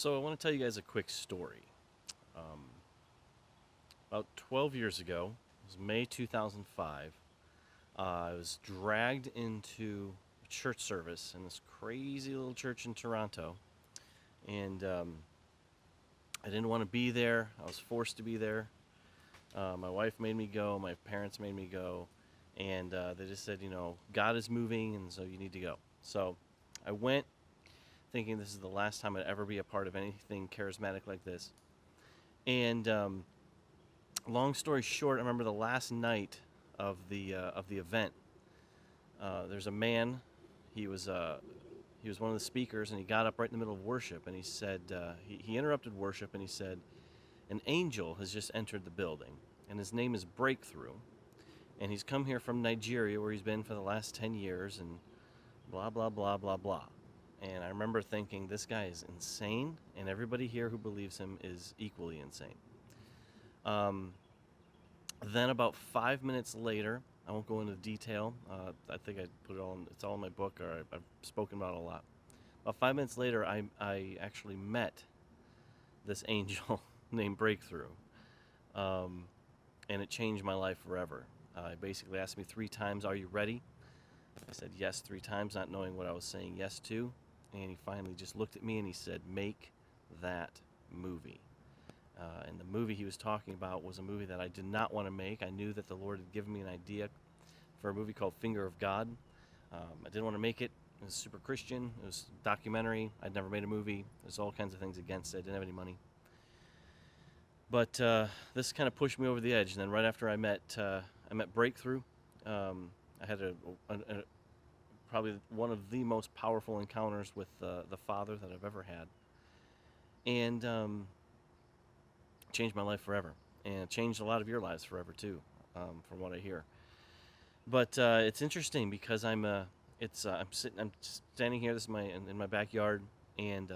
So I want to tell you guys a quick story. Um, about 12 years ago, it was May 2005, I was dragged into a church service in this crazy little church in Toronto. And I didn't want to be there. I was forced to be there. My wife made me go. My parents made me go. And they just said, God is moving, and so you need to go. So I went thinking this is the last time I'd ever be a part of anything charismatic like this. And long story short, I remember the last night of the event. There's a man. He was he was one of the speakers, and he got up right in the middle of worship, and he said he interrupted worship, and he said, "An angel has just entered the building, and his name is Breakthrough, and he's come here from Nigeria, where he's been for the last 10 years, and blah blah blah blah blah." And I remember thinking, this guy is insane, and everybody here who believes him is equally insane. Um, then about 5 minutes later, I won't go into detail. I think I put it all in, it's all in my book, or I've spoken about it a lot. About 5 minutes later, I actually met this angel named Breakthrough, um, and it changed my life forever. He basically asked me 3 times, "Are you ready?" I said yes 3 times, not knowing what I was saying yes to. And he finally just looked at me and he said, "Make that movie." And the movie he was talking about was a movie that I did not want to make. I knew that the Lord had given me an idea for a movie called Finger of God. I didn't want to make it. It was super Christian. It was a documentary. I'd never made a movie. There's all kinds of things against it. I didn't have any money. But this kind of pushed me over the edge. And then right after I met Breakthrough, I had probably one of the most powerful encounters with the Father that I've ever had. And changed my life forever, and changed a lot of your lives forever too, from what I hear. But it's interesting because I'm standing here. This is in my backyard, and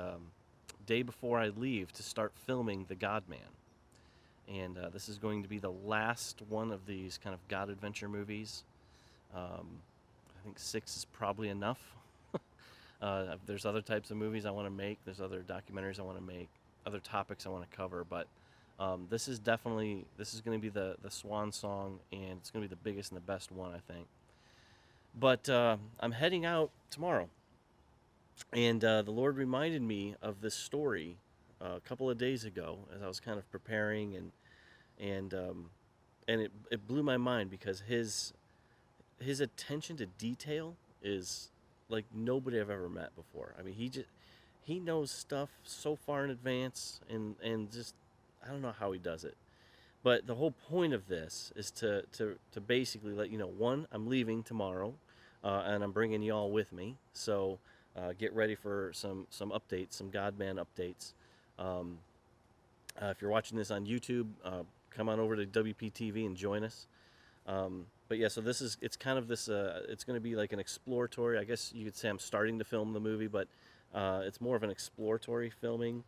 day before I leave to start filming the God Man, and this is going to be the last one of these kind of God adventure movies. I think 6 is probably enough. There's other types of movies I want to make. There's other documentaries I want to make, other topics I want to cover, but this is going to be the swan song, and it's going to be the biggest and the best one, I think. But I'm heading out tomorrow, and the Lord reminded me of this story a couple of days ago as I was kind of preparing, and it blew my mind because his attention to detail is like nobody I've ever met before. I mean, he knows stuff so far in advance, and just I don't know how he does it. But the whole point of this is to basically let you know, one, I'm leaving tomorrow, and I'm bringing you all with me. So get ready for some updates, some Godman updates. If you're watching this on YouTube, come on over to WPTV and join us. But yeah, so it's kind of this, it's going to be like an exploratory, I guess you could say I'm starting to film the movie, but it's more of an exploratory filming.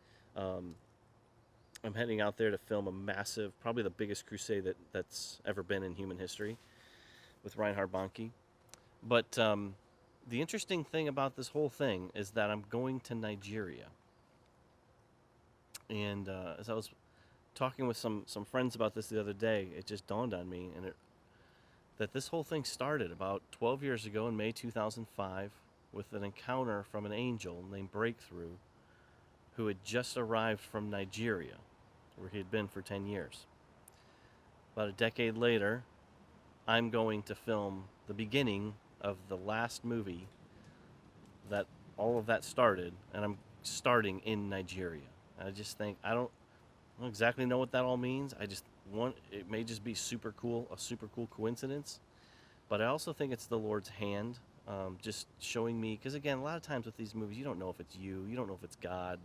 I'm heading out there to film a massive, probably the biggest crusade that's ever been in human history with Reinhard Bonnke. But the interesting thing about this whole thing is that I'm going to Nigeria. And as I was talking with some friends about this the other day, it just dawned on me that this whole thing started about 12 years ago in May 2005 with an encounter from an angel named Breakthrough, who had just arrived from Nigeria, where he had been for 10 years. About a decade later, I'm going to film the beginning of the last movie that all of that started, and I'm starting in Nigeria. And I just think, I don't exactly know what that all means. It may just be a super cool coincidence, but I also think it's the Lord's hand, just showing me, because again, a lot of times with these movies, you don't know if it's you don't know if it's God,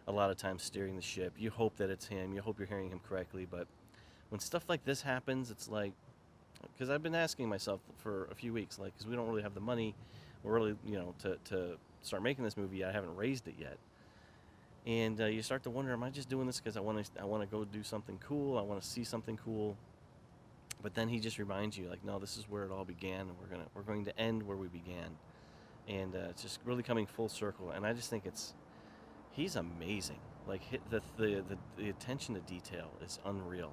a lot of times steering the ship. You hope that it's him, you hope you're hearing him correctly, but when stuff like this happens, it's like, because I've been asking myself for a few weeks, like, because we don't really have the money, we're really, to start making this movie. I haven't raised it yet. And you start to wonder, am I just doing this because I want to go do something cool? I want to see something cool. But then he just reminds you, like, no, this is where it all began, and we're going to end where we began. And it's just really coming full circle. And I just think he's amazing. Like the attention to detail is unreal.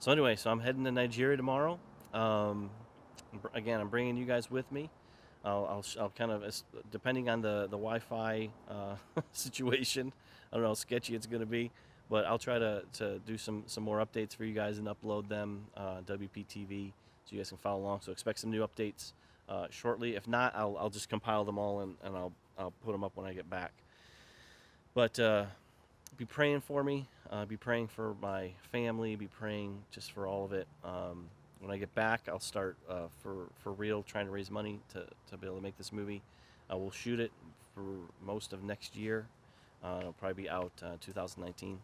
So anyway, so I'm heading to Nigeria tomorrow. Um, Again, I'm bringing you guys with me. I'll kind of, depending on the Wi-Fi situation, I don't know how sketchy it's going to be, but I'll try to do some more updates for you guys and upload them WPTV so you guys can follow along. So expect some new updates shortly. If not, I'll just compile them all and I'll put them up when I get back. But be praying for me. Be praying for my family. Be praying just for all of it. When I get back, I'll start for real trying to raise money to be able to make this movie. We'll shoot it for most of next year. It'll probably be out 2019.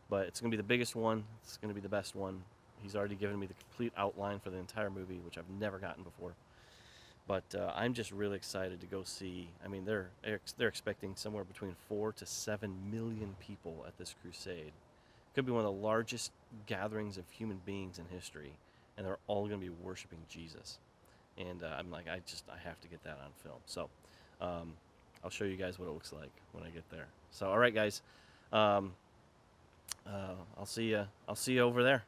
But it's going to be the biggest one. It's going to be the best one. He's already given me the complete outline for the entire movie, which I've never gotten before. But I'm just really excited to go see. I mean, they're expecting somewhere between 4 to 7 million people at this crusade. Could be one of the largest gatherings of human beings in history, and they're all going to be worshiping Jesus. And I'm like, I have to get that on film. So I'll show you guys what it looks like when I get there. So all right, guys, I'll see you over there.